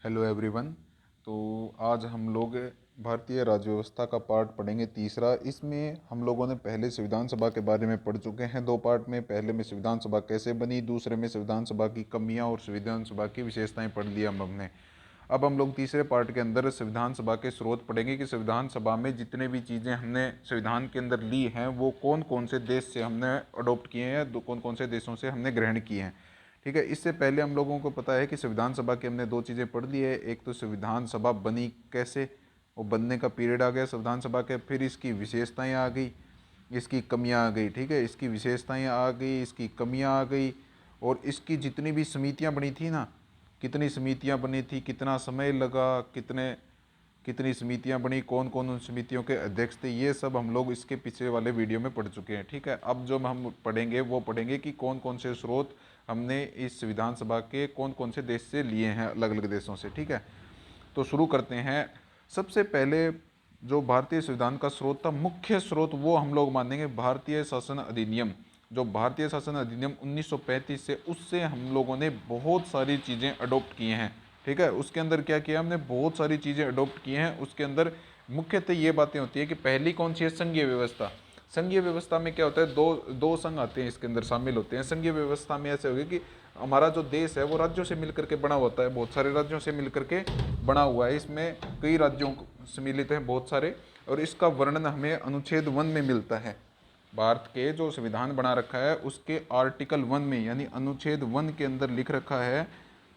Hello everyone. तो आज हम लोग भारतीय राज्य व्यवस्था का पार्ट पढ़ेंगे तीसरा। इसमें हम लोगों ने पहले संविधान सभा के बारे में पढ़ चुके हैं दो पार्ट में। पहले में संविधान सभा कैसे बनी, दूसरे में संविधान सभा की कमियां और संविधान सभा की विशेषताएं पढ़ लिया हमने। अब हम लोग तीसरे पार्ट के अंदर संविधान सभा के स्रोत पढ़ेंगे कि संविधान सभा में जितने भी चीज़ें हमने संविधान के अंदर ली हैं वो कौन कौन से देश से हमने अडोप्ट किए हैं या कौन कौन से देशों से हमने ग्रहण किए हैं। ठीक है, इससे पहले हम लोगों को पता है कि संविधान सभा की हमने दो चीज़ें पढ़ ली है। एक तो संविधान सभा बनी कैसे, वो बनने का पीरियड आ गया संविधान सभा के, फिर इसकी विशेषताएं आ गई, इसकी कमियां आ गई। ठीक है, इसकी विशेषताएं आ गई, इसकी कमियां आ गई, और इसकी जितनी भी समितियां बनी थी ना, कितनी समितियां बनी थी, कितना समय लगा, कितनी समितियां बनी, कौन कौन उन समितियों के अध्यक्ष थे, ये सब हम लोग इसके पिछले वाले वीडियो में पढ़ चुके हैं। ठीक है, अब जो हम पढ़ेंगे वो पढ़ेंगे कि कौन कौन से स्रोत हमने इस संविधान सभा के कौन कौन से देश से लिए हैं, अलग अलग देशों से। ठीक है, तो शुरू करते हैं। सबसे पहले जो भारतीय संविधान का स्रोत था, मुख्य स्रोत, वो हम लोग मानेंगे भारतीय शासन अधिनियम। जो भारतीय शासन अधिनियम 1935 से, उससे हम लोगों ने बहुत सारी चीज़ें अडोप्ट किए हैं। ठीक है, उसके अंदर क्या किया हमने, बहुत सारी चीज़ें अडोप्ट की हैं। उसके अंदर मुख्यतः ये बातें होती है कि पहली कौन सी है, संघीय व्यवस्था। संघीय व्यवस्था में क्या होता है, दो दो संघ आते हैं इसके अंदर, शामिल होते हैं। संघीय व्यवस्था में ऐसे होगी कि हमारा जो देश है वो राज्यों से मिलकर के बना होता है, बहुत सारे राज्यों से मिलकर के बना हुआ है। इसमें कई राज्यों सम्मिलित हैं, बहुत सारे, और इसका वर्णन हमें अनुच्छेद 1 में मिलता है। भारत के जो संविधान बना रखा है उसके आर्टिकल 1 में, यानी अनुच्छेद 1 के अंदर लिख रखा है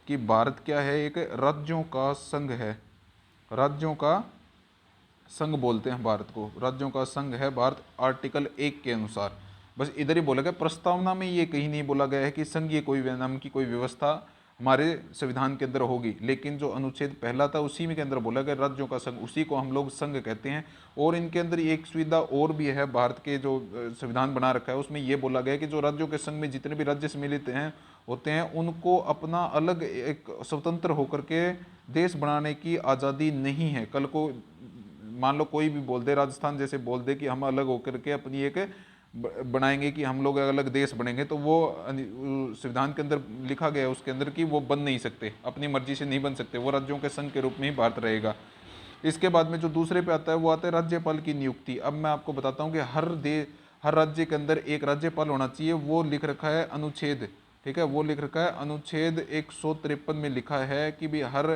कि भारत क्या है, एक राज्यों का संघ है। राज्यों का संघ बोलते हैं भारत को, राज्यों का संघ है भारत, आर्टिकल 1 के अनुसार। बस इधर ही बोला गया, प्रस्तावना में ये कहीं नहीं बोला गया है कि संघीय कोई नाम की कोई व्यवस्था हमारे संविधान के अंदर होगी, लेकिन जो अनुच्छेद पहला था उसी में के अंदर बोला गया राज्यों का संघ, उसी को हम लोग संघ कहते हैं। और इनके अंदर एक सुविधा और भी है, भारत के जो संविधान बना रखा है उसमें ये बोला गया है कि जो राज्यों के संघ में जितने भी राज्य सम्मिलित हैं होते हैं, उनको अपना अलग एक स्वतंत्र होकर के देश बनाने की आज़ादी नहीं है। कल को मान लो कोई भी बोल दे, राजस्थान जैसे बोल दे कि हम अलग होकर के अपनी एक बनाएंगे, कि हम लोग अलग देश बनेंगे, तो वो संविधान के अंदर लिखा गया है उसके अंदर कि वो बन नहीं सकते, अपनी मर्जी से नहीं बन सकते, वो राज्यों के संघ के रूप में ही भारत रहेगा। इसके बाद में जो दूसरे पे आता है वो आता है राज्यपाल की नियुक्ति। अब मैं आपको बताता हूँ कि हर राज्य के अंदर एक राज्यपाल होना चाहिए, वो लिख रखा है अनुच्छेद। ठीक है, वो लिख रखा है अनुच्छेद 153 में लिखा है कि भी हर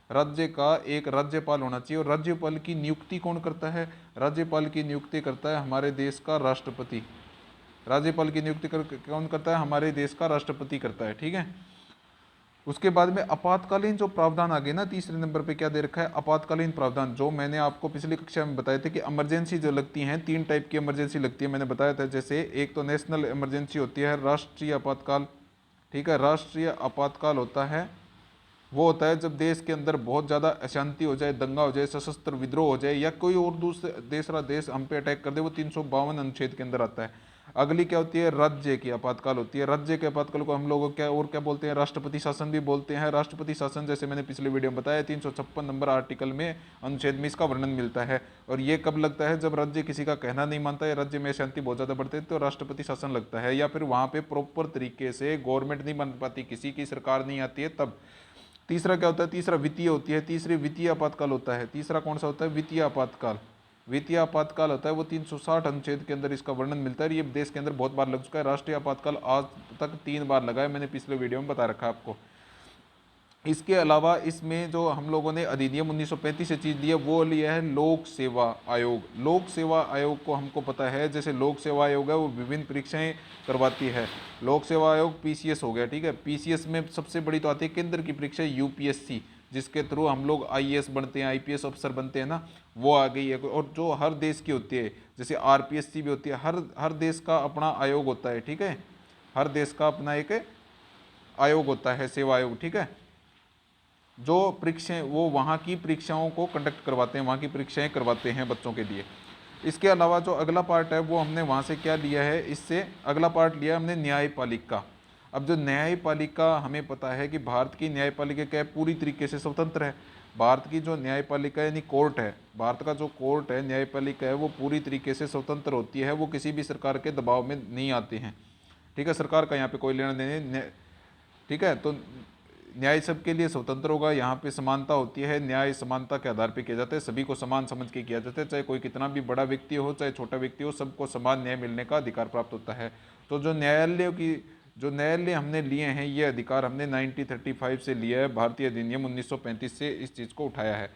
राज्य का एक राज्यपाल होना चाहिए। और राज्यपाल की नियुक्ति कौन करता है, राज्यपाल की नियुक्ति करता है हमारे देश का राष्ट्रपति। राज्यपाल की नियुक्ति कौन करता है, हमारे देश का राष्ट्रपति करता है। ठीक है, उसके बाद में आपातकालीन जो प्रावधान आ गए ना, तीसरे नंबर पे क्या दे रखा है, आपातकालीन प्रावधान। जो मैंने आपको पिछली कक्षा में बताए थे कि इमरजेंसी जो लगती हैं, तीन टाइप की इमरजेंसी लगती है, मैंने बताया था। जैसे एक तो नेशनल इमरजेंसी होती है, राष्ट्रीय आपातकाल। ठीक है, राष्ट्रीय आपातकाल होता है, वो होता है जब देश के अंदर बहुत ज़्यादा अशांति हो जाए, दंगा हो जाए, सशस्त्र विद्रोह हो जाए, या कोई और दूसरा देश हम पे अटैक कर दे, वो 352 अनुच्छेद के अंदर आता है। अगली क्या होती है, राज्य की आपातकाल होती है। राज्य के आपातकाल को हम लोग क्या बोलते हैं, राष्ट्रपति शासन भी बोलते हैं। राष्ट्रपति शासन जैसे मैंने पिछले वीडियो में बताया, 356 नंबर आर्टिकल में, अनुच्छेद में इसका वर्णन मिलता है। और ये कब लगता है, जब राज्य किसी का कहना नहीं मानता है, राज्य में अशांति बहुत ज़्यादा बढ़ती है, तो राष्ट्रपति शासन लगता है। या फिर वहाँ पे प्रॉपर तरीके से गवर्नमेंट नहीं बन पाती, किसी की सरकार नहीं आती है, तब। तीसरा क्या होता है, तीसरा वित्तीय होती है, तीसरी वित्तीय आपातकाल होता है। तीसरा कौन सा होता है, वित्तीय आपातकाल। वित्तीय आपातकाल होता है वो 360 अनुच्छेद के अंदर इसका वर्णन मिलता है। ये देश के अंदर बहुत बार लग चुका है। राष्ट्रीय आपातकाल आज तक 3 बार लगा है, मैंने पिछले वीडियो में बता रखा है आपको। इसके अलावा इसमें जो हम लोगों ने अधिनियम 1935 से चीज़ ली है, वो लिया है लोक सेवा आयोग। लोक सेवा आयोग को हमको पता है, जैसे लोक सेवा आयोग है वो विभिन्न परीक्षाएं करवाती है। लोक सेवा आयोग पीसीएस हो गया। ठीक है, पीसीएस में सबसे बड़ी तो आती है केंद्र की परीक्षा यूपीएससी, जिसके थ्रू हम लोग आईएएस बनते हैं, आईपीएस अफसर बनते हैं ना, वो आ गई है। और जो हर देश की होती है, जैसे आरपीएससी भी होती है, हर देश का अपना आयोग होता है। ठीक है, हर देश का अपना एक आयोग होता है, सेवा आयोग। ठीक है, जो परीक्षाएं, वो वहाँ की परीक्षाओं को कंडक्ट करवाते हैं, वहाँ की परीक्षाएं करवाते हैं बच्चों के लिए। इसके अलावा जो अगला पार्ट है वो हमने वहाँ से क्या लिया है, इससे अगला पार्ट लिया हमने न्यायपालिका। अब जो न्यायपालिका, हमें पता है कि भारत की न्यायपालिका क्या है, पूरी तरीके से स्वतंत्र है। भारत की जो न्यायपालिका यानी कोर्ट है, भारत का जो कोर्ट है, न्यायपालिका है, वो पूरी तरीके से स्वतंत्र होती है, वो किसी भी सरकार के दबाव में नहीं आते हैं। ठीक है, सरकार का यहाँ पे कोई लेना देना। ठीक है, तो न्याय सबके लिए स्वतंत्र होगा, यहाँ पे समानता होती है, न्याय समानता के आधार पर किया जाता है, सभी को समान समझ के किया जाता है, चाहे कोई कितना भी बड़ा व्यक्ति हो चाहे छोटा व्यक्ति हो, सबको समान न्याय मिलने का अधिकार प्राप्त होता है। तो जो न्यायालय हमने लिए हैं, ये अधिकार हमने 1935 से लिया है, भारतीय अधिनियम 1935 से इस चीज़ को उठाया है।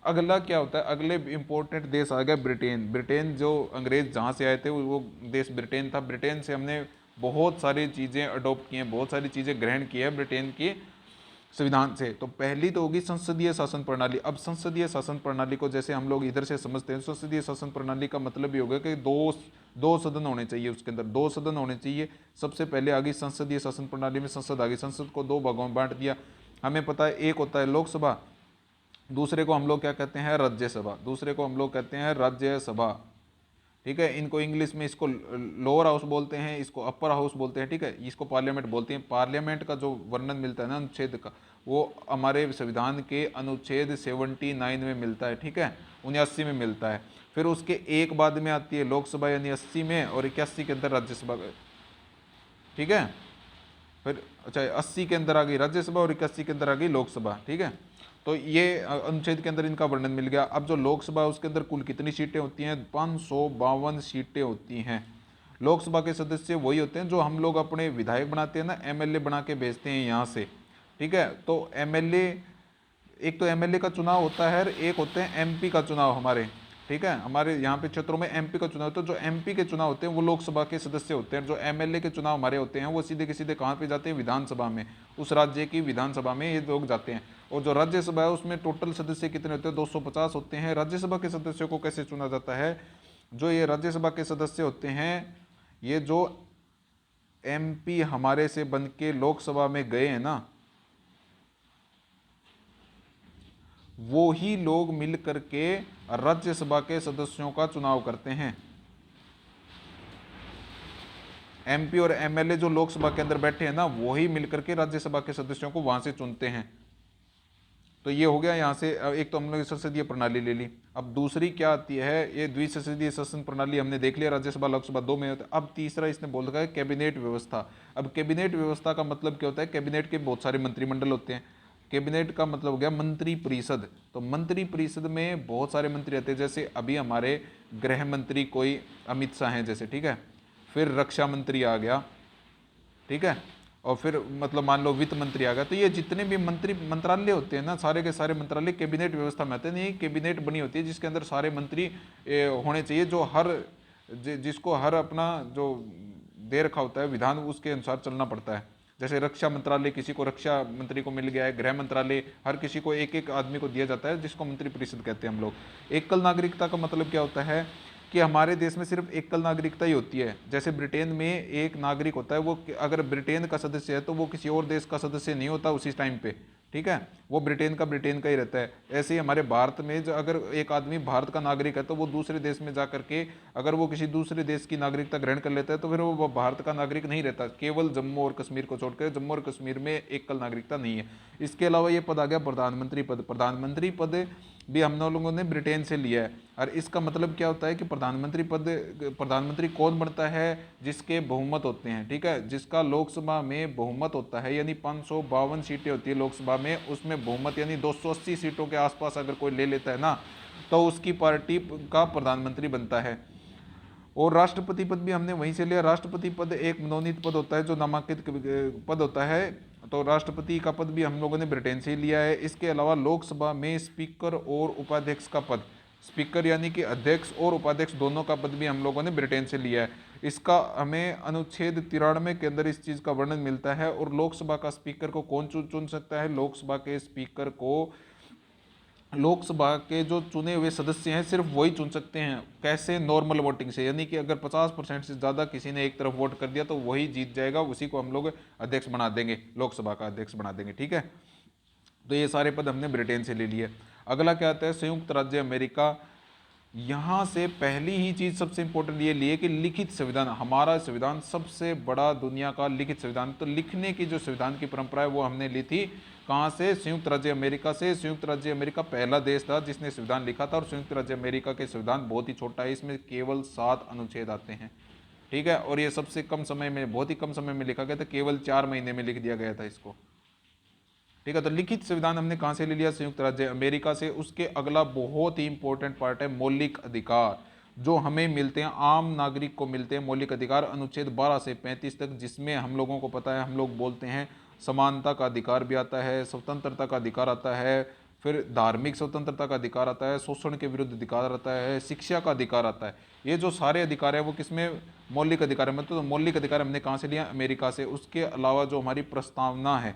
अगला क्या होता है, अगले इंपॉर्टेंट देश आ गया ब्रिटेन। ब्रिटेन जो अंग्रेज जहाँ से आए थे वो देश ब्रिटेन था। ब्रिटेन से हमने बहुत सारी चीज़ें अडॉप्ट की हैं, बहुत सारी चीज़ें ग्रहण की है ब्रिटेन की संविधान से। तो पहली तो होगी संसदीय शासन प्रणाली। अब संसदीय शासन प्रणाली को जैसे हम लोग इधर से समझते हैं, संसदीय शासन प्रणाली का मतलब ये होगा कि दो सदन होने चाहिए, उसके अंदर दो सदन होने चाहिए। सबसे पहले आ गई संसदीय शासन प्रणाली में संसद आ गई, संसद को दो भागों में बांट दिया। हमें पता है एक होता है लोकसभा, दूसरे को हम लोग क्या कहते हैं, राज्यसभा, दूसरे को हम लोग कहते हैं राज्यसभा, ठीक है। इनको इंग्लिश में इसको लोअर हाउस बोलते हैं, इसको अपर हाउस बोलते हैं, ठीक है। इसको पार्लियामेंट बोलते हैं। पार्लियामेंट का जो वर्णन मिलता है ना अनुच्छेद का, वो हमारे संविधान के अनुच्छेद 79 में मिलता है, ठीक है, 79 में मिलता है। फिर उसके एक बाद में आती है लोकसभा यानी 80 में, और 81 के अंदर राज्यसभा, ठीक है। फिर अच्छा 80 के अंदर आ गई राज्यसभा और 81 के अंदर आ गई लोकसभा, ठीक है। तो ये अनुच्छेद के अंदर इनका वर्णन मिल गया। अब जो लोकसभा है उसके अंदर कुल कितनी सीटें होती हैं, 552 सीटें होती हैं। लोकसभा के सदस्य वही होते हैं जो हम लोग अपने विधायक बनाते हैं ना, एमएलए बना के भेजते हैं यहाँ से, ठीक है। तो एमएलए, एक तो एमएलए का चुनाव होता है, एक होते हैं एमपी का चुनाव हमारे, ठीक है। हमारे यहाँ पे क्षेत्रों में एमपी का चुनाव होता है। जो एमपी के चुनाव होते हैं वो लोकसभा के सदस्य होते हैं। जो एमएलए के चुनाव हमारे होते हैं वो सीधे के सीधे कहाँ पे जाते हैं, विधानसभा में, उस राज्य की विधानसभा में ये लोग जाते हैं। और जो राज्यसभा है उसमें टोटल सदस्य कितने होते हैं, 250 होते हैं। राज्यसभा के सदस्यों को कैसे चुना जाता है, जो ये राज्यसभा के सदस्य होते हैं, ये जो एमपी हमारे से बन के लोकसभा में गए हैं ना, वो ही लोग मिल करके राज्यसभा के सदस्यों का चुनाव करते हैं। एमपी और एमएलए जो लोकसभा के अंदर बैठे हैं ना, वही मिलकर के राज्यसभा के सदस्यों को वहां से चुनते हैं। तो ये हो गया यहाँ से, एक तो हम लोग संसदीय प्रणाली ले ली। अब दूसरी क्या आती है, ये द्विसंसदीय शासन प्रणाली हमने देख लिया, राज्यसभा लोकसभा दो में होता है। अब तीसरा इसने बोल रखा है कैबिनेट व्यवस्था। अब कैबिनेट व्यवस्था का मतलब क्या होता है, कैबिनेट के बहुत सारे मंत्रिमंडल होते हैं। कैबिनेट का मतलब हो गया मंत्री परिषद। तो मंत्री परिषद में बहुत सारे मंत्री रहते हैं, जैसे अभी हमारे गृह मंत्री कोई अमित शाह हैं जैसे, ठीक है। फिर रक्षा मंत्री आ गया, ठीक है। और फिर मतलब मान लो वित्त मंत्री आ गया। तो ये जितने भी मंत्रालय होते हैं ना, सारे के सारे मंत्रालय कैबिनेट व्यवस्था में आते हैं। नहीं, कैबिनेट बनी होती है जिसके अंदर सारे मंत्री होने चाहिए, जो जिसको हर अपना जो दे रखा होता है विधान, उसके अनुसार चलना पड़ता है। जैसे रक्षा मंत्रालय किसी को रक्षा मंत्री को मिल गया है, गृह मंत्रालय हर किसी को एक एक आदमी को दिया जाता है, जिसको मंत्री परिषद कहते हैं हम लोग। एकल नागरिकता का मतलब क्या होता है कि हमारे देश में सिर्फ एकल नागरिकता ही होती है। जैसे ब्रिटेन में एक नागरिक होता है, वो अगर ब्रिटेन का सदस्य है तो वो किसी और देश का सदस्य नहीं होता उसी टाइम पे, ठीक है। वो ब्रिटेन का ही रहता है। ऐसे ही हमारे भारत में जो अगर एक आदमी भारत का नागरिक है तो वो दूसरे देश में जा करके अगर वो किसी दूसरे देश की नागरिकता ग्रहण कर लेता है तो फिर वो भारत का नागरिक नहीं रहता। केवल जम्मू और कश्मीर को छोड़कर, जम्मू और कश्मीर में एकल नागरिकता नहीं है। इसके अलावा ये पद आ गया प्रधानमंत्री पद। प्रधानमंत्री पद भी हम लोगों ने ब्रिटेन से लिया है। और इसका मतलब क्या होता है कि प्रधानमंत्री कौन बनता है, जिसके बहुमत होते हैं, ठीक है, जिसका लोकसभा में बहुमत होता है, यानी 552 सीटें होती है लोकसभा में, उसमें बहुमत यानी 280 सीटों के आसपास अगर कोई ले लेता है ना, तो उसकी पार्टी का प्रधानमंत्री बनता है। और राष्ट्रपति पद भी हमने वहीं से लिया। राष्ट्रपति पद एक मनोनीत पद होता है, जो नामांकित पद होता है। तो राष्ट्रपति का पद भी हम लोगों ने ब्रिटेन से ही लिया है। इसके अलावा लोकसभा में स्पीकर और उपाध्यक्ष का पद, स्पीकर यानी कि अध्यक्ष और उपाध्यक्ष दोनों का पद भी हम लोगों ने ब्रिटेन से लिया है। इसका हमें अनुच्छेद 93 के अंदर इस चीज़ का वर्णन मिलता है। और लोकसभा का स्पीकर को कौन चुन सकता है, लोकसभा के स्पीकर को लोकसभा के जो चुने हुए सदस्य हैं सिर्फ वही चुन सकते हैं। कैसे, नॉर्मल वोटिंग से, यानी कि अगर 50% से ज़्यादा किसी ने एक तरफ वोट कर दिया तो वही जीत जाएगा, उसी को हम लोग अध्यक्ष बना देंगे, लोकसभा का अध्यक्ष बना देंगे, ठीक है। तो ये सारे पद हमने ब्रिटेन से ले लिए। अगला क्या आता है, संयुक्त राज्य अमेरिका। यहाँ से पहली ही चीज़ सबसे इंपॉर्टेंट ये लिए कि लिखित संविधान। हमारा संविधान सबसे बड़ा दुनिया का लिखित संविधान। तो लिखने की जो संविधान की परंपरा है वो हमने ली थी कहाँ से, संयुक्त राज्य अमेरिका से। संयुक्त राज्य अमेरिका पहला देश था जिसने संविधान लिखा था। और संयुक्त राज्य अमेरिका के संविधान बहुत ही छोटा है, इसमें केवल 7 अनुच्छेद आते हैं, ठीक है। और ये सबसे कम समय में, बहुत ही कम समय में लिखा गया था, केवल 4 महीने में लिख दिया गया था इसको। ठीक है। तो लिखित संविधान हमने कहाँ से ले लिया? संयुक्त राज्य अमेरिका से। उसके अगला बहुत ही इंपॉर्टेंट पार्ट है मौलिक अधिकार, जो हमें मिलते हैं, आम नागरिक को मिलते हैं मौलिक अधिकार, अनुच्छेद 12 से 35 तक, जिसमें हम लोगों को पता है, हम लोग बोलते हैं समानता का अधिकार भी आता है, स्वतंत्रता का अधिकार आता है, फिर धार्मिक स्वतंत्रता का अधिकार आता है, शोषण के विरुद्ध अधिकार आता है, शिक्षा का अधिकार आता है। ये जो सारे अधिकार है वो किसमें? मौलिक अधिकार में। तो मौलिक अधिकार हमने कहाँ से लिया? अमेरिका से। उसके अलावा जो हमारी प्रस्तावना है,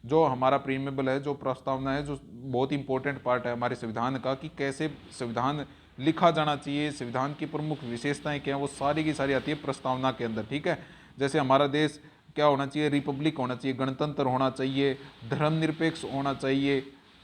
जो हमारा प्रीमेबल है, जो प्रस्तावना है, जो बहुत इंपॉर्टेंट पार्ट है हमारे संविधान का, कि कैसे संविधान लिखा जाना चाहिए, संविधान की प्रमुख विशेषताएं क्या हैं, वो सारी की सारी आती है प्रस्तावना के अंदर। ठीक है। जैसे हमारा देश क्या होना चाहिए? रिपब्लिक होना चाहिए, गणतंत्र होना चाहिए, धर्मनिरपेक्ष होना चाहिए,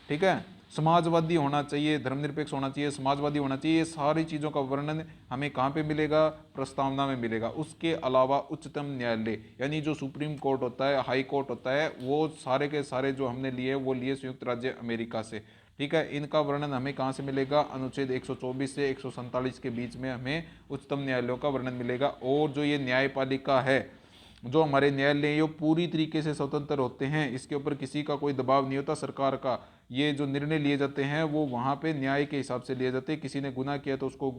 ठीक है, समाजवादी होना चाहिए, धर्मनिरपेक्ष होना चाहिए, समाजवादी होना चाहिए। ये सारी चीज़ों का वर्णन हमें कहाँ पे मिलेगा? प्रस्तावना में मिलेगा। उसके अलावा उच्चतम न्यायालय, यानी जो सुप्रीम कोर्ट होता है, हाई कोर्ट होता है, वो सारे के सारे जो हमने लिए वो लिए संयुक्त राज्य अमेरिका से। ठीक है। इनका वर्णन हमें कहाँ से मिलेगा? अनुच्छेद 124 से 147 के बीच में हमें उच्चतम न्यायालयों का वर्णन मिलेगा। और जो ये न्यायपालिका है, जो हमारे न्यायालय, ये पूरी तरीके से स्वतंत्र होते हैं, इसके ऊपर किसी का कोई दबाव नहीं होता सरकार का। ये जो निर्णय लिए जाते हैं वो वहाँ पे न्याय के हिसाब से लिए जाते हैं। किसी ने गुनाह किया तो उसको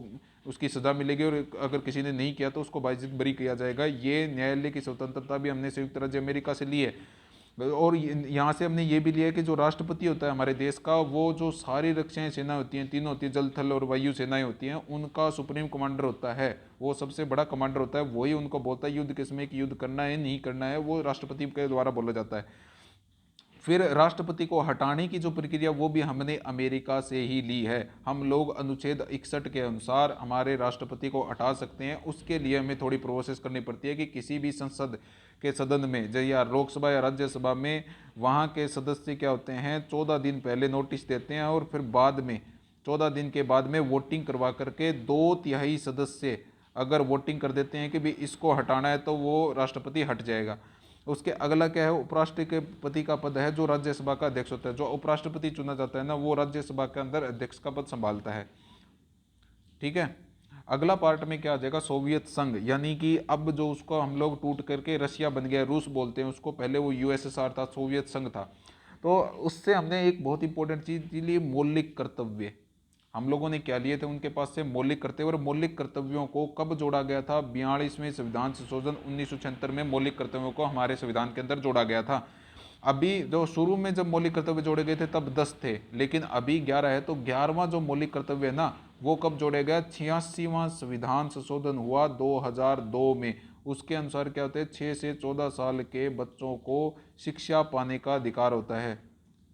उसकी सज़ा मिलेगी, और अगर किसी ने नहीं किया तो उसको बाइज्जत बरी किया जाएगा। ये न्यायालय की स्वतंत्रता भी हमने संयुक्त राज्य अमेरिका से ली है। और यहाँ से हमने ये भी लिया है कि जो राष्ट्रपति होता है हमारे देश का, वो जो सारी रक्षाएं सेना होती हैं, तीनों होती हैं, जल थल और वायु सेनाएं होती हैं, उनका सुप्रीम कमांडर होता है, वो सबसे बड़ा कमांडर होता है। वही उनको बोलता है युद्ध किस में, कि युद्ध करना है नहीं करना है, वो राष्ट्रपति के द्वारा बोला जाता है। फिर राष्ट्रपति को हटाने की जो प्रक्रिया, वो भी हमने अमेरिका से ही ली है। हम लोग अनुच्छेद 61 के अनुसार हमारे राष्ट्रपति को हटा सकते हैं। उसके लिए हमें थोड़ी प्रोसेस करनी पड़ती है कि किसी भी संसद के सदन में, जैसे या लोकसभा या राज्यसभा में, वहाँ के सदस्य क्या होते हैं, 14 दिन पहले नोटिस देते हैं, और फिर बाद में 14 दिन के बाद में वोटिंग करवा करके 2/3 सदस्य अगर वोटिंग कर देते हैं कि भी इसको हटाना है, तो वो राष्ट्रपति हट जाएगा। उसके अगला क्या है? उपराष्ट्रपति का पद है, जो राज्यसभा का अध्यक्ष होता है। जो उपराष्ट्रपति चुना जाता है ना, वो राज्यसभा के अंदर अध्यक्ष का पद संभालता है। ठीक है। अगला पार्ट में क्या आ जाएगा? सोवियत संघ, यानी कि अब जो उसको हम लोग टूट करके रशिया बन गया, रूस बोलते हैं उसको, पहले वो यूएसएसआर था, सोवियत संघ था। तो उससे हमने एक बहुत इंपॉर्टेंट चीज ली, मौलिक कर्तव्य। हम लोगों ने क्या लिए थे उनके पास से? मौलिक कर्तव्य। और मौलिक कर्तव्यों को कब जोड़ा गया था? 42वें संविधान संशोधन 1976 में मौलिक कर्तव्यों को हमारे संविधान के अंदर जोड़ा गया था। अभी जो शुरू में जब मौलिक कर्तव्य जोड़े गए थे तब 10 थे, लेकिन अभी 11 है। तो 11वां जो मौलिक कर्तव्य है ना, वो कब जोड़े गया? 86वां संविधान संशोधन हुआ 2002 में। उसके अनुसार क्या होता है? 6 से 14 साल के बच्चों को शिक्षा पाने का अधिकार होता है।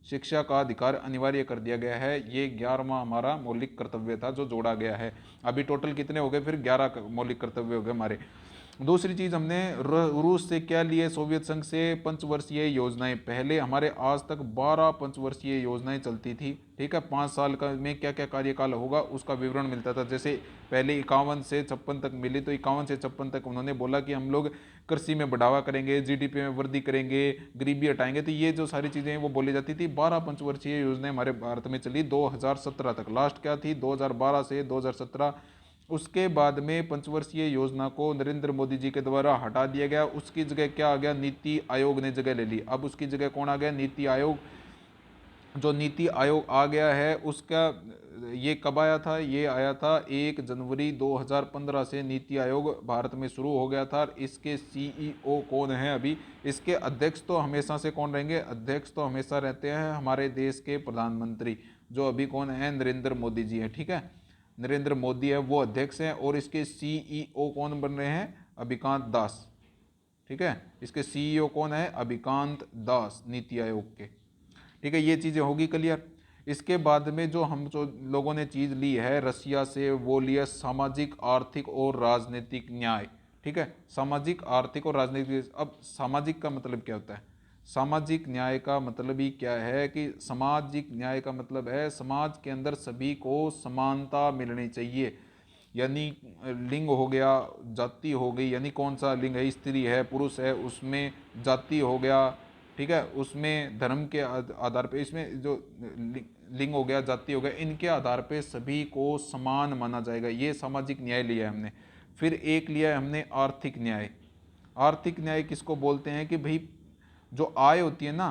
शिक्षा का अधिकार अनिवार्य कर दिया गया है। ये 11वां हमारा मौलिक कर्तव्य था जो जोड़ा गया है। अभी टोटल कितने हो गए? फिर 11 मौलिक कर्तव्य हो गए हमारे। दूसरी चीज हमने रूस से क्या लिए? सोवियत संघ से पंचवर्षीय योजनाएं। पहले हमारे आज तक 12 पंचवर्षीय योजनाएं चलती थी। ठीक है। 5 साल का में क्या क्या कार्यकाल होगा उसका विवरण मिलता था। जैसे पहले 51 से 56 तक मिली, तो 51 से 56 तक उन्होंने बोला कि हम लोग कृषि में बढ़ावा करेंगे, जीडीपी में वृद्धि करेंगे, गरीबी हटाएंगे। तो ये जो सारी चीज़ें हैं वो बोली जाती थी। 12 पंचवर्षीय योजनाएं हमारे भारत में चली 2017 तक। लास्ट क्या थी? 2012 से 2017। उसके बाद में पंचवर्षीय योजना को नरेंद्र मोदी जी के द्वारा हटा दिया गया। उसकी जगह क्या आ गया? नीति आयोग ने जगह ले ली। अब उसकी जगह कौन आ गया? नीति आयोग। जो नीति आयोग आ गया है उसका, ये कब आया था? ये आया था 1 जनवरी 2015 से नीति आयोग भारत में शुरू हो गया था। इसके सीईओ कौन है अभी? इसके अध्यक्ष तो हमेशा से कौन रहेंगे? अध्यक्ष तो हमेशा रहते हैं हमारे देश के प्रधानमंत्री, जो अभी कौन है? नरेंद्र मोदी जी हैं। ठीक है। नरेंद्र मोदी है वो अध्यक्ष हैं, और इसके सीईओ कौन बन रहे हैं? अभिकांत दास। ठीक है। इसके सीईओ कौन है? अभिकांत दास, नीति आयोग के। ठीक है। ये चीज़ें होगी क्लियर। इसके बाद में जो हम जो लोगों ने चीज़ ली है रसिया से, वो लिया सामाजिक, आर्थिक और राजनीतिक न्याय। ठीक है। सामाजिक, आर्थिक और राजनीतिक। अब सामाजिक का मतलब क्या होता है? सामाजिक न्याय का मतलब ही क्या है कि सामाजिक न्याय का मतलब है समाज के अंदर सभी को समानता मिलनी चाहिए। यानी लिंग हो गया, जाति हो गई, यानी कौन सा लिंग है, स्त्री है, पुरुष है, उसमें जाति हो गया। ठीक है। उसमें धर्म के आधार पे, इसमें जो लिंग हो गया, जाति हो गया, इनके आधार पे सभी को समान माना जाएगा। ये सामाजिक न्याय लिया है हमने। फिर एक लिया है हमने आर्थिक न्याय। आर्थिक न्याय किसको बोलते हैं? कि भाई जो आय होती है ना,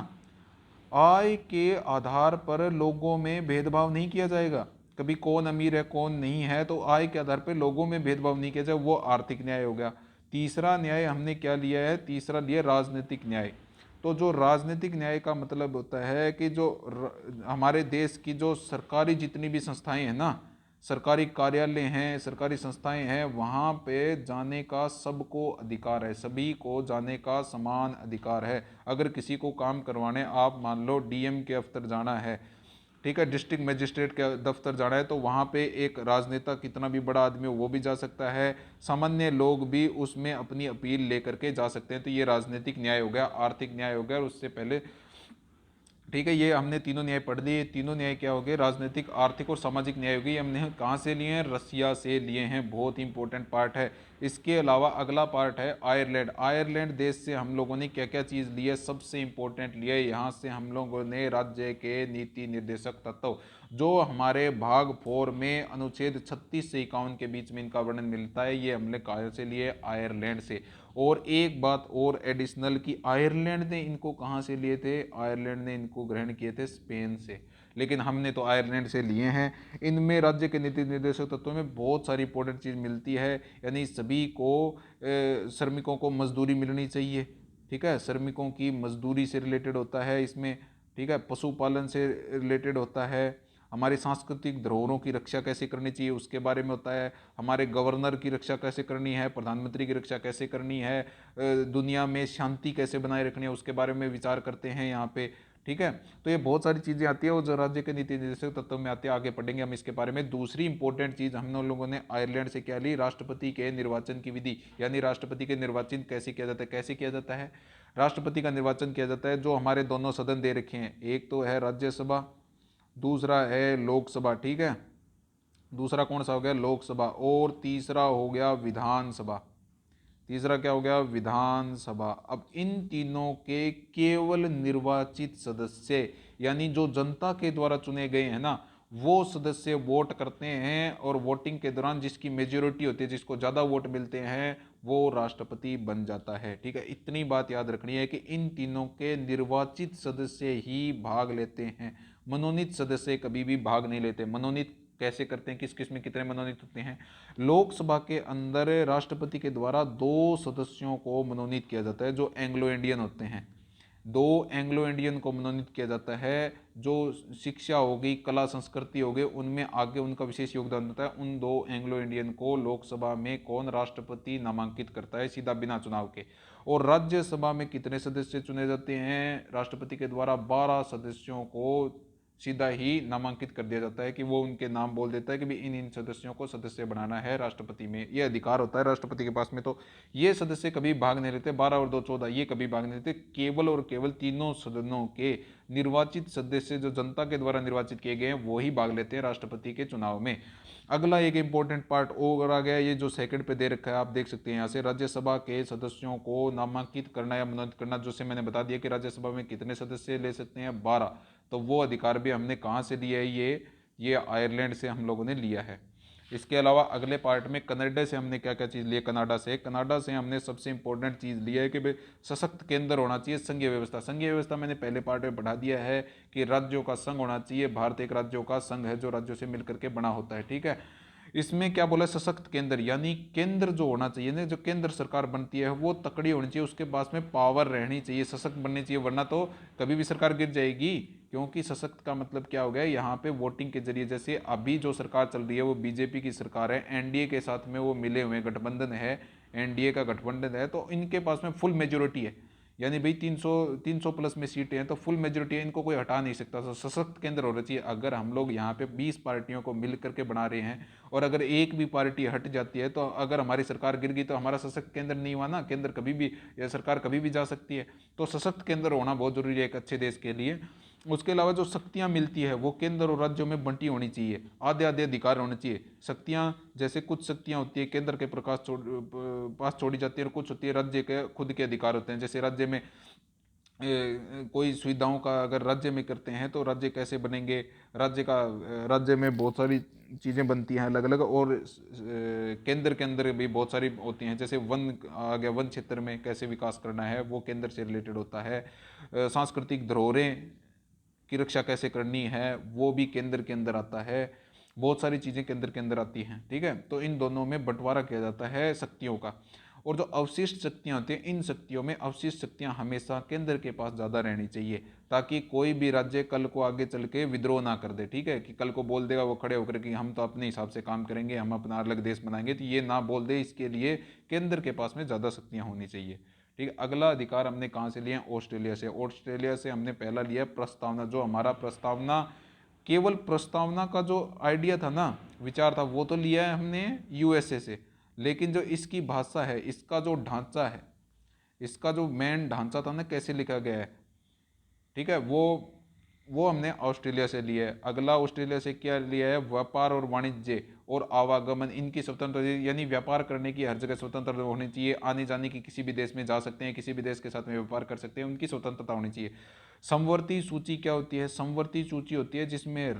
आय के आधार पर लोगों में भेदभाव नहीं किया जाएगा, कभी कौन अमीर है कौन नहीं है, तो आय के आधार पर लोगों में भेदभाव नहीं किया जाए, वो आर्थिक न्याय हो गया। तीसरा न्याय हमने क्या लिया है, तीसरा लिया राजनीतिक न्याय। तो जो राजनीतिक न्याय का मतलब होता है कि जो हमारे देश की जो सरकारी जितनी भी संस्थाएं हैं ना, सरकारी कार्यालय हैं, सरकारी संस्थाएं हैं, वहाँ पे जाने का सबको अधिकार है, सभी को जाने का समान अधिकार है। अगर किसी को काम करवाने, आप मान लो डीएम के दफ्तर जाना है, ठीक है, डिस्ट्रिक्ट मजिस्ट्रेट के दफ्तर जाना है, तो वहाँ पे एक राजनेता कितना भी बड़ा आदमी हो वो भी जा सकता है, सामान्य लोग भी उसमें अपनी अपील लेकर के जा सकते हैं। तो ये राजनीतिक न्याय हो गया, आर्थिक न्याय हो गया। और उससे पहले, ठीक है, ये हमने तीनों न्याय पढ़ लिए। तीनों न्याय क्या हो गए, राजनीतिक, आर्थिक और सामाजिक न्याय हो गई। हमने कहाँ से लिए हैं, रसिया से लिए हैं, बहुत इंपॉर्टेंट पार्ट है। इसके अलावा अगला पार्ट है आयरलैंड। आयरलैंड देश से हम लोगों ने क्या क्या चीज़ ली है, सबसे इंपॉर्टेंट लिया है, यहाँ से हम लोगों ने राज्य के नीति निर्देशक तत्व, जो हमारे भाग 4 में अनुच्छेद 36 से 51 के बीच में इनका वर्णन मिलता है, ये हमने कहाँ से लिए, आयरलैंड से। और एक बात और एडिशनल कि आयरलैंड ने इनको कहाँ से लिए थे, आयरलैंड ने इनको ग्रहण किए थे स्पेन से, लेकिन हमने तो आयरलैंड से लिए हैं। इनमें राज्य के नीति निर्देशक तत्वों में बहुत सारी इंपॉर्टेंट चीज़ मिलती है, यानी सभी को श्रमिकों को मजदूरी मिलनी चाहिए, ठीक है, श्रमिकों की मजदूरी से रिलेटेड होता है इसमें, ठीक है, पशुपालन से रिलेटेड होता है, हमारी सांस्कृतिक धरोहरों की रक्षा कैसे करनी चाहिए उसके बारे में होता है, हमारे गवर्नर की रक्षा कैसे करनी है, प्रधानमंत्री की रक्षा कैसे करनी है, दुनिया में शांति कैसे बनाए रखनी है उसके बारे में विचार करते हैं यहाँ पे, ठीक है। तो ये बहुत सारी चीज़ें आती है और जो राज्य के नीति निर्देशक तत्व में आते हैं, आगे पढ़ेंगे हम इसके बारे में। दूसरी इंपॉर्टेंट चीज़ हम लोगों ने आयरलैंड से क्या ली, राष्ट्रपति के निर्वाचन की विधि, यानी राष्ट्रपति के निर्वाचन कैसे किया जाता है, कैसे किया जाता है राष्ट्रपति का निर्वाचन किया जाता है। जो हमारे दोनों सदन दे रखे हैं, एक तो है राज्यसभा, दूसरा है लोकसभा, ठीक है, दूसरा कौन सा हो गया, लोकसभा, और तीसरा हो गया विधानसभा, तीसरा क्या हो गया, विधानसभा। अब इन तीनों के केवल निर्वाचित सदस्य, यानी जो जनता के द्वारा चुने गए हैं ना, वो सदस्य वोट करते हैं, और वोटिंग के दौरान जिसकी मेजोरिटी होती है, जिसको ज़्यादा वोट मिलते हैं, वो राष्ट्रपति बन जाता है, ठीक है। इतनी बात याद रखनी है कि इन तीनों के निर्वाचित सदस्य ही भाग लेते हैं, मनोनीत सदस्य कभी भी भाग नहीं लेते। मनोनीत कैसे करते हैं, किस किस में कितने मनोनीत होते हैं, लोकसभा के अंदर राष्ट्रपति के द्वारा 2 सदस्यों को मनोनीत किया जाता है जो एंग्लो इंडियन होते हैं, 2 एंग्लो इंडियन को मनोनीत किया जाता है। जो शिक्षा हो गई, कला संस्कृति हो गई, उनमें आगे उनका विशेष योगदान होता है। उन 2 एंग्लो इंडियन को लोकसभा में कौन, राष्ट्रपति नामांकित करता है सीधा बिना चुनाव के। और राज्यसभा में कितने सदस्य चुने जाते हैं, राष्ट्रपति के द्वारा 12 सदस्यों को सीधा ही नामांकित कर दिया जाता है, कि वो उनके नाम बोल देता है कि भाई इन इन सदस्यों को सदस्य बनाना है राष्ट्रपति में, ये अधिकार होता है राष्ट्रपति के पास में। तो ये सदस्य कभी भाग नहीं लेते, 12 और 2 14, ये कभी भाग नहीं लेते। केवल और केवल तीनों सदनों के निर्वाचित सदस्य जो जनता के द्वारा निर्वाचित किए गए हैं, वो ही भाग लेते हैं राष्ट्रपति के चुनाव में। अगला एक इंपॉर्टेंट पार्ट और आ गया, ये जो सेकंड पे दे रखा है, आप देख सकते हैं यहाँ से, राज्यसभा के सदस्यों को नामांकित करना या मनोनीत करना, जो से मैंने बता दिया कि राज्यसभा में कितने सदस्य ले सकते हैं, 12। तो वो अधिकार भी हमने कहाँ से लिया है, ये आयरलैंड से हम लोगों ने लिया है। इसके अलावा अगले पार्ट में कनाडा से हमने क्या क्या चीज़ ली है, कनाडा से हमने सबसे इंपॉर्टेंट चीज़ लिया है कि भाई सशक्त केंद्र होना चाहिए, संघीय व्यवस्था। संघीय व्यवस्था मैंने पहले पार्ट में बढ़ा दिया है कि राज्यों का संघ होना चाहिए, भारत एक राज्यों का संघ है जो राज्यों से मिलकर के बना होता है, ठीक है। इसमें क्या बोला, सशक्त केंद्र, यानी केंद्र जो होना चाहिए ना, जो केंद्र सरकार बनती है वो तकड़ी होनी चाहिए, उसके पास में पावर रहनी चाहिए, सशक्त बननी चाहिए, वरना तो कभी भी सरकार गिर जाएगी। क्योंकि सशक्त का मतलब क्या हो गया, यहाँ पे वोटिंग के जरिए, जैसे अभी जो सरकार चल रही है वो बीजेपी की सरकार है, एनडीए के साथ में वो मिले हुए गठबंधन है, एनडीए का गठबंधन है, तो इनके पास में फुल मेजोरिटी है, यानी भाई 300 प्लस में सीटें हैं, तो फुल मेजोरिटी है, इनको कोई हटा नहीं सकता। तो सशक्त केंद्र होना चाहिए। अगर हम लोग यहाँ पे 20 पार्टियों को मिल करके बना रहे हैं, और अगर एक भी पार्टी हट जाती है, तो अगर हमारी सरकार गिर गई तो हमारा सशक्त केंद्र नहीं हुआ ना, केंद्र कभी भी, या सरकार कभी भी जा सकती है। तो सशक्त केंद्र होना बहुत जरूरी है एक अच्छे देश के लिए। उसके अलावा जो शक्तियाँ मिलती है वो केंद्र और राज्यों में बंटी होनी चाहिए, आधे आधे अधिकार होने चाहिए। शक्तियाँ, जैसे कुछ शक्तियाँ होती है केंद्र के पास छोड़ी जाती है, और कुछ होती है राज्य के खुद के अधिकार होते हैं। जैसे राज्य में कोई सुविधाओं का अगर राज्य में करते हैं तो राज्य कैसे बनेंगे, राज्य में बहुत सारी चीज़ें बनती हैं अलग अलग, और केंद्र के अंदर भी बहुत सारी होती हैं। जैसे वन आ गया, वन क्षेत्र में कैसे विकास करना है वो केंद्र से रिलेटेड होता है। सांस्कृतिक धरोहरें की रक्षा कैसे करनी है वो भी केंद्र के अंदर आता है। बहुत सारी चीज़ें केंद्र के अंदर आती हैं, ठीक है। तो इन दोनों में बंटवारा किया जाता है शक्तियों का। और जो अवशिष्ट शक्तियां होती हैं, इन शक्तियों में अवशिष्ट शक्तियां हमेशा केंद्र के पास ज़्यादा रहनी चाहिए, ताकि कोई भी राज्य कल को आगे चल के विद्रोह ना कर दे, ठीक है। कि कल को बोल देगा वो खड़े होकर कि हम तो अपने हिसाब से काम करेंगे, हम अपना अलग देश बनाएंगे, तो ये ना बोल दे, इसके लिए केंद्र के पास में ज़्यादा शक्तियाँ होनी चाहिए, ठीक है। अगला अधिकार हमने कहाँ से लिया? ऑस्ट्रेलिया से। ऑस्ट्रेलिया से हमने पहला लिया प्रस्तावना। जो हमारा प्रस्तावना, केवल प्रस्तावना का जो आइडिया था ना, विचार था, वो तो लिया है हमने यूएसए से, लेकिन जो इसकी भाषा है, इसका जो ढांचा है, इसका जो मेन ढांचा था ना, कैसे लिखा गया है, ठीक है, वो हमने ऑस्ट्रेलिया से लिया है। अगला ऑस्ट्रेलिया से क्या लिया है? व्यापार और वाणिज्य और आवागमन, इनकी स्वतंत्रता, यानी व्यापार करने की हर जगह स्वतंत्रता होनी चाहिए, आने जाने की, किसी भी देश में जा सकते हैं, किसी भी देश के साथ में व्यापार कर सकते हैं, उनकी स्वतंत्रता होनी चाहिए। समवर्ती सूची क्या होती है? समवर्ती सूची होती है जिसमें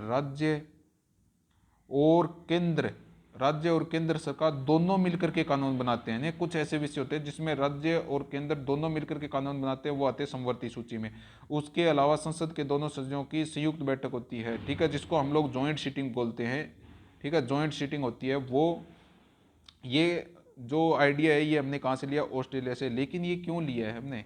और केंद्र राज्य और केंद्र सरकार दोनों मिलकर के कानून बनाते हैं। कुछ ऐसे विषय होते हैं जिसमें राज्य और केंद्र दोनों मिलकर के कानून बनाते हैं, वो आते हैं समवर्ती सूची में। उसके अलावा संसद के दोनों सदस्यों की संयुक्त बैठक होती है, ठीक है, जिसको हम लोग जॉइंट सीटिंग बोलते हैं, ठीक है, जॉइंट सीटिंग होती है वो। ये जो आइडिया है ये हमने कहाँ से लिया? ऑस्ट्रेलिया से। लेकिन ये क्यों लिया है हमने?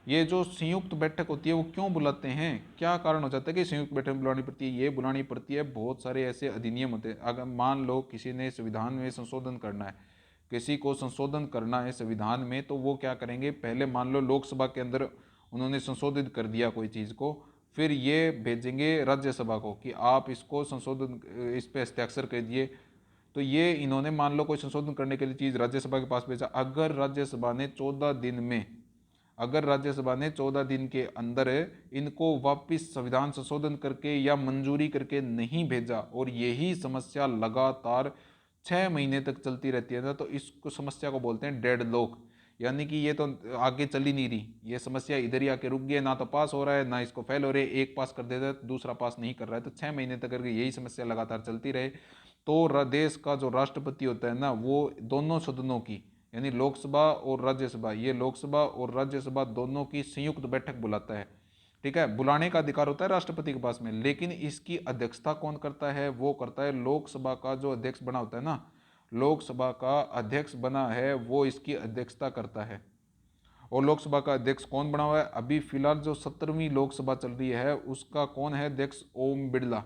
ये जो संयुक्त बैठक होती है वो क्यों बुलाते हैं? क्या कारण हो जाता है कि संयुक्त बैठक बुलानी पड़ती है? ये बुलानी पड़ती है, बहुत सारे ऐसे अधिनियम होते हैं। अगर मान लो किसी ने संविधान में संशोधन करना है, किसी को संशोधन करना है संविधान में, तो वो क्या करेंगे? पहले मान लो लोकसभा के अंदर उन्होंने संशोधित कर दिया कोई चीज़ को, फिर ये भेजेंगे राज्यसभा को कि आप इसको संशोधन, इस पर हस्ताक्षर कर दिए। तो ये इन्होंने मान लो कोई संशोधन करने के लिए चीज़ राज्यसभा के पास भेजा। अगर राज्यसभा ने 14 दिन के अंदर इनको वापस संविधान संशोधन करके या मंजूरी करके नहीं भेजा, और यही समस्या लगातार 6 महीने तक चलती रहती है ना, तो इस समस्या को बोलते हैं डेड लॉक। यानी कि ये तो आगे चल ही नहीं रही, ये समस्या इधर ही आके रुक गई है, ना तो पास हो रहा है ना इसको फेल हो रही है। एक पास कर देता है तो दूसरा पास नहीं कर रहा है, तो 6 महीने तक अगर यही समस्या लगातार चलती रहे, तो देश का जो राष्ट्रपति होता है ना, वो दोनों सदनों की, यानी लोकसभा और राज्यसभा, ये लोकसभा और राज्यसभा दोनों की संयुक्त बैठक बुलाता है, ठीक है। बुलाने का अधिकार होता है राष्ट्रपति के पास में, लेकिन इसकी अध्यक्षता कौन करता है? वो करता है लोकसभा का जो अध्यक्ष बना होता है ना, लोकसभा का अध्यक्ष बना है, वो इसकी अध्यक्षता करता है। और लोकसभा का अध्यक्ष कौन बना हुआ है? अभी फिलहाल जो 17वीं लोकसभा चल रही है उसका कौन है अध्यक्ष? ओम बिरला।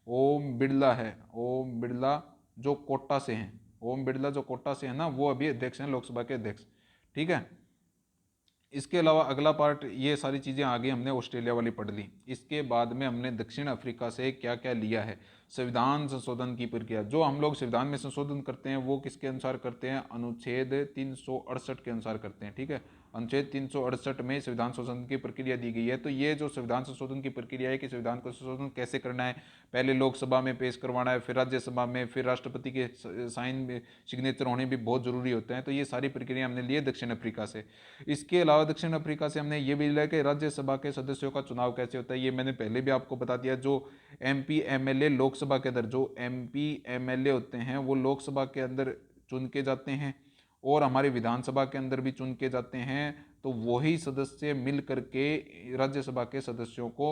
ओम बिरला है, ओम बिरला जो कोटा से हैं, ओम बिरला जो कोटा से है ना, वो अभी अध्यक्ष हैं, लोकसभा के अध्यक्ष, ठीक है। इसके अलावा अगला पार्ट, ये सारी चीज़ें आगे हमने ऑस्ट्रेलिया वाली पढ़ ली। इसके बाद में हमने दक्षिण अफ्रीका से क्या क्या लिया है? संविधान संशोधन की प्रक्रिया। जो हम लोग संविधान में संशोधन करते हैं वो किसके अनुसार करते हैं? अनुच्छेद 368 के अनुसार करते हैं, ठीक है। अनुच्छेद 368 में संविधान संशोधन की प्रक्रिया दी गई है। तो ये जो संविधान संशोधन की प्रक्रिया है कि संविधान को संशोधन कैसे करना है, पहले लोकसभा में पेश करवाना है, फिर राज्यसभा में, फिर राष्ट्रपति के साइन सिग्नेचर होने भी बहुत जरूरी होते हैं। तो ये सारी प्रक्रिया हमने ली है दक्षिण अफ्रीका से। इसके अलावा दक्षिण अफ्रीका से हमने ये भी लिया कि राज्यसभा के सदस्यों का चुनाव कैसे होता है। ये मैंने पहले भी आपको बता दिया। जो एमपी एमएलए लोकसभा के अंदर, जो एमपी एमएलए होते हैं वो लोकसभा के अंदर चुन के जाते हैं और हमारी विधानसभा के अंदर भी चुन के जाते हैं। तो वही सदस्य मिल करके राज्यसभा के सदस्यों को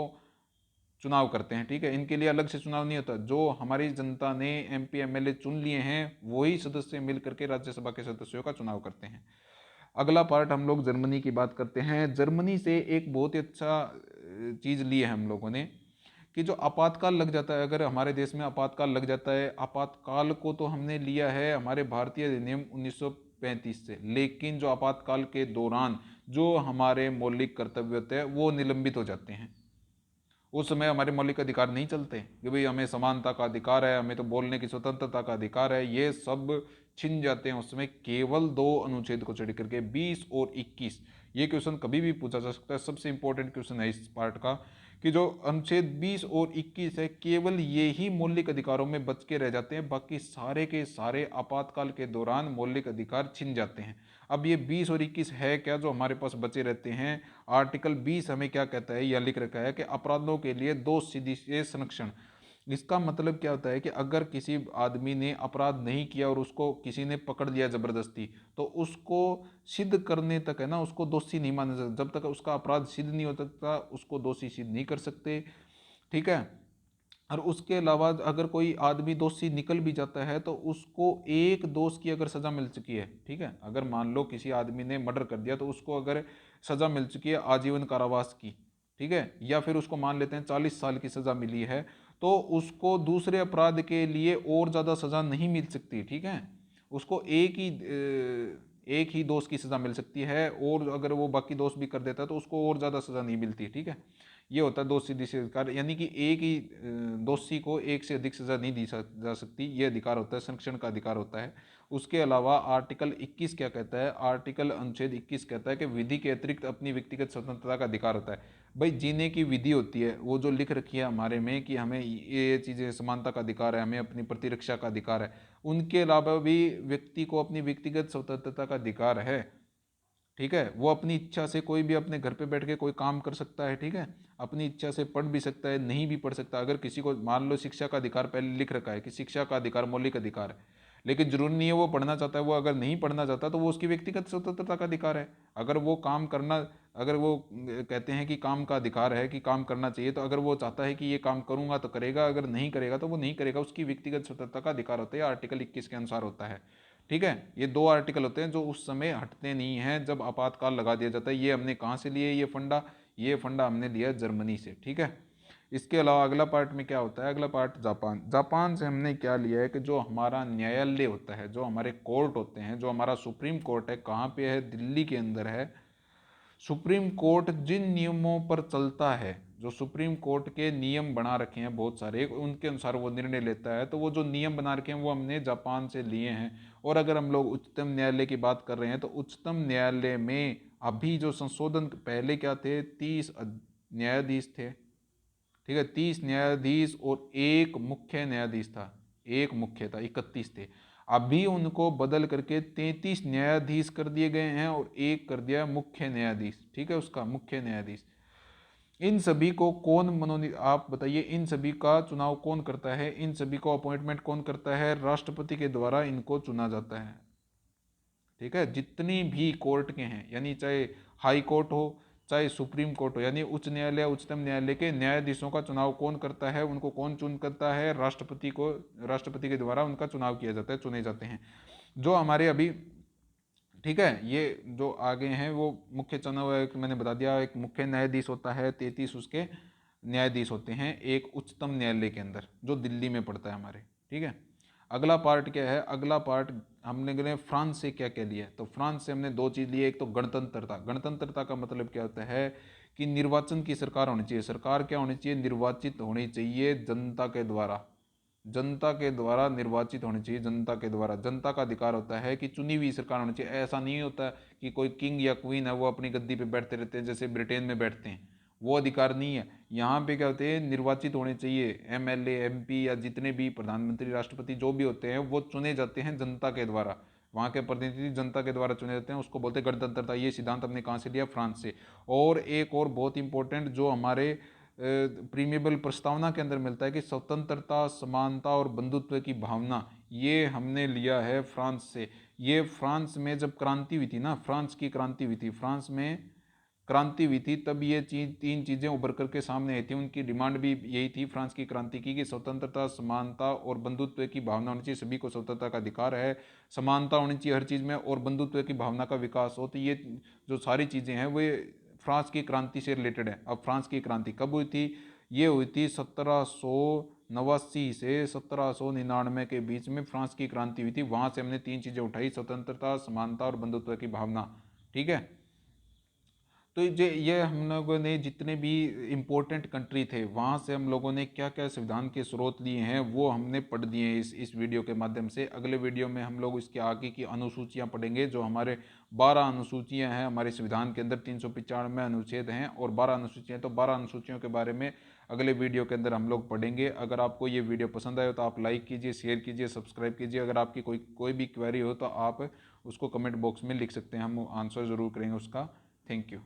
चुनाव करते हैं, ठीक है। इनके लिए अलग से चुनाव नहीं होता। जो हमारी जनता ने एमपी एमएलए चुन लिए हैं वही सदस्य मिल करके राज्यसभा के सदस्यों का चुनाव करते हैं। अगला पार्ट हम लोग जर्मनी की बात करते हैं। जर्मनी से एक बहुत ही अच्छा चीज़ ली है हम लोगों ने कि जो आपातकाल लग जाता है, अगर हमारे देश में आपातकाल लग जाता है, आपातकाल को तो हमने लिया है हमारे भारतीय अधिनियम 1935 से, लेकिन जो आपातकाल के दौरान जो हमारे मौलिक कर्तव्य होते हैं वो निलंबित हो जाते हैं। उस समय हमारे मौलिक अधिकार नहीं चलते कि भाई हमें समानता का अधिकार है, हमें तो बोलने की स्वतंत्रता का अधिकार है, ये सब छिन जाते हैं उस समय केवल 2 अनुच्छेद को छोड़ करके, 20 और 21। ये क्वेश्चन कभी भी पूछा जा सकता है, सबसे इंपॉर्टेंट क्वेश्चन है इस पार्ट का कि जो अनुच्छेद 20 और 21 है, केवल ये ही मौलिक अधिकारों में बच के रह जाते हैं, बाकी सारे के सारे आपातकाल के दौरान मौलिक अधिकार छिन जाते हैं। अब ये 20 और 21 है क्या जो हमारे पास बचे रहते हैं? आर्टिकल 20 हमें क्या कहता है, यह लिख रखा है कि अपराधों के लिए 2 सीधी संरक्षण, इसका मतलब क्या होता है कि अगर किसी आदमी ने अपराध नहीं किया और उसको किसी ने पकड़ लिया ज़बरदस्ती, तो उसको सिद्ध करने तक है ना, उसको दोषी नहीं माना जाता। जब तक उसका अपराध सिद्ध नहीं होता था उसको दोषी सिद्ध नहीं कर सकते, ठीक है। और उसके अलावा अगर कोई आदमी दोषी निकल भी जाता है तो उसको एक दोष की अगर सज़ा मिल चुकी है, ठीक है, अगर मान लो किसी आदमी ने मर्डर कर दिया तो उसको अगर सज़ा मिल चुकी है आजीवन कारावास की, ठीक है, या फिर उसको मान लेते हैं 40 साल की सज़ा मिली है, तो उसको दूसरे अपराध के लिए और ज़्यादा सज़ा नहीं मिल सकती, ठीक है। उसको एक ही दोष की सज़ा मिल सकती है, और अगर वो बाकी दोष भी कर देता है तो उसको और ज़्यादा सज़ा नहीं मिलती, ठीक है। ये होता है दोषी से अधिकार, यानी कि एक ही दोषी को एक से अधिक सजा नहीं दी जा सकती, ये अधिकार होता है, संरक्षण का अधिकार होता है। उसके अलावा आर्टिकल 21 क्या कहता है, आर्टिकल अनुच्छेद 21 कहता है कि विधि के अतिरिक्त अपनी व्यक्तिगत स्वतंत्रता का अधिकार होता है। भाई जीने की विधि होती है, वो जो लिख रखी है हमारे में कि हमें ये चीज़ें, समानता का अधिकार है, हमें अपनी प्रतिरक्षा का अधिकार है, उनके अलावा भी व्यक्ति को अपनी व्यक्तिगत स्वतंत्रता का अधिकार है, ठीक है। वो अपनी इच्छा से कोई भी अपने घर पे बैठ के कोई काम कर सकता है, ठीक है, अपनी इच्छा से पढ़ भी सकता है, नहीं भी पढ़ सकता। अगर किसी को मान लो शिक्षा का अधिकार पहले लिख रखा है कि शिक्षा का अधिकार मौलिक अधिकार है, लेकिन जरूरी नहीं है वो पढ़ना चाहता है, वो अगर नहीं पढ़ना चाहता तो वो उसकी व्यक्तिगत स्वतंत्रता का अधिकार है। अगर वो काम करना, अगर वो कहते हैं कि काम का अधिकार है कि काम करना चाहिए, तो अगर वो चाहता है कि ये काम करूंगा तो करेगा, अगर नहीं करेगा तो वो नहीं करेगा, उसकी व्यक्तिगत स्वतंत्रता का अधिकार होता है, आर्टिकल 21 के अनुसार होता है, ठीक है। ये दो आर्टिकल होते हैं जो उस समय हटते नहीं हैं जब आपातकाल लगा दिया जाता है। ये हमने कहाँ से लिए ये फंडा हमने लिया जर्मनी से, ठीक है। इसके अलावा अगला पार्ट में क्या होता है, अगला पार्ट जापान से हमने क्या लिया है कि जो हमारा न्यायालय होता है, जो हमारे कोर्ट होते हैं, जो हमारा सुप्रीम कोर्ट है, कहाँ पे है, दिल्ली के अंदर है। सुप्रीम कोर्ट जिन नियमों पर चलता है, जो सुप्रीम कोर्ट के नियम बना रखे हैं बहुत सारे, उनके अनुसार वो निर्णय लेता है, तो वो जो नियम बना रखे हैं वो हमने जापान से लिए हैं। और अगर हम लोग उच्चतम न्यायालय की बात कर रहे हैं तो उच्चतम न्यायालय में अभी जो संशोधन, पहले क्या थे, 30 न्यायाधीश थे, ठीक है, 30 न्यायाधीश और एक मुख्य न्यायाधीश था, एक मुख्य था, 31 थे। अभी उनको बदल करके 33 न्यायाधीश कर दिए गए हैं और एक कर दिया मुख्य न्यायाधीश, ठीक है, उसका मुख्य न्यायाधीश। इन सभी को कौन मनोनीत, आप बताइए, इन सभी का चुनाव कौन करता है, इन सभी को अपॉइंटमेंट कौन करता है, राष्ट्रपति के द्वारा इनको चुना जाता है, ठीक है। जितनी भी कोर्ट के हैं, यानी चाहे हाई कोर्ट हो, चाहे सुप्रीम कोर्ट हो, यानी उच्च न्यायालय, उच्चतम न्यायालय के न्यायाधीशों का चुनाव कौन करता है, उनको कौन चुन करता है, राष्ट्रपति को, राष्ट्रपति के द्वारा उनका चुनाव किया जाता है, चुने जाते हैं। जो हमारे अभी, ठीक है, ये जो आगे हैं वो मुख्य चुनाव है, मैंने बता दिया, एक मुख्य न्यायाधीश होता है, 33 उसके न्यायाधीश होते हैं एक उच्चतम न्यायालय के अंदर, जो दिल्ली में पड़ता है हमारे, ठीक है। अगला पार्ट क्या है, अगला पार्ट हमने फ्रांस से क्या क्या लिया है, तो फ्रांस से हमने दो चीज़ ली है। एक तो गणतंत्रता, गणतंत्रता का मतलब क्या होता है कि निर्वाचन की सरकार होनी चाहिए। सरकार क्या होनी चाहिए, निर्वाचित होनी चाहिए जनता के द्वारा, जनता के द्वारा निर्वाचित होनी चाहिए, जनता के द्वारा। जनता का अधिकार होता है कि चुनी हुई सरकार होनी चाहिए। ऐसा नहीं होता कि कोई किंग या क्वीन है वो अपनी गद्दी पे बैठते रहते हैं जैसे ब्रिटेन में बैठते हैं, वो अधिकार नहीं है। यहाँ पे क्या होते हैं, निर्वाचित होने चाहिए, एमएलए, एमपी या जितने भी प्रधानमंत्री, राष्ट्रपति जो भी होते हैं वो चुने जाते हैं जनता के द्वारा। वहाँ के प्रतिनिधि जनता के द्वारा चुने जाते हैं, उसको बोलते हैं गणतंत्रता। ये सिद्धांत हमने कहाँ से लिया, फ्रांस से। और एक और बहुत इंपॉर्टेंट जो हमारे प्रीमेबल प्रस्तावना के अंदर मिलता है कि स्वतंत्रता, समानता और बंधुत्व की भावना, ये हमने लिया है फ्रांस से। ये फ्रांस में जब क्रांति हुई थी ना, फ्रांस की क्रांति हुई थी, फ्रांस में क्रांति हुई थी, तब ये तीन चीज़ें उभर करके सामने आई थी। उनकी डिमांड भी यही थी फ्रांस की क्रांति की कि स्वतंत्रता, समानता और बंधुत्व की भावना होनी चाहिए, सभी को स्वतंत्रता का अधिकार है, समानता होनी चाहिए हर चीज़ में, और बंधुत्व की भावना का विकास हो। तो ये जो सारी चीज़ें हैं वो फ्रांस की क्रांति से रिलेटेड है। अब फ्रांस की क्रांति कब हुई थी, ये हुई थी 1789 से 1799 के बीच में फ्रांस की क्रांति हुई थी। वहाँ से हमने तीन चीज़ें उठाई, स्वतंत्रता, समानता और बंधुत्व की भावना, ठीक है। तो ये हम लोगों ने जितने भी इम्पोर्टेंट कंट्री थे वहाँ से हम लोगों ने क्या क्या संविधान के स्रोत लिए हैं वो हमने पढ़ दिए हैं इस वीडियो के माध्यम से। अगले वीडियो में हम लोग इसके आगे की अनुसूचियाँ पढ़ेंगे, जो हमारे 12 अनुसूचियाँ हैं हमारे संविधान के अंदर, 395 अनुच्छेद हैं और 12 अनुसूचियाँ। तो 12 अनुसूचियों के बारे में अगले वीडियो के अंदर हम लोग पढ़ेंगे। अगर आपको ये वीडियो पसंद आए तो आप लाइक कीजिए, शेयर कीजिए, सब्सक्राइब कीजिए। अगर आपकी कोई भी क्वेरी हो तो आप उसको कमेंट बॉक्स में लिख सकते हैं, हम आंसर ज़रूर करेंगे उसका। Thank you.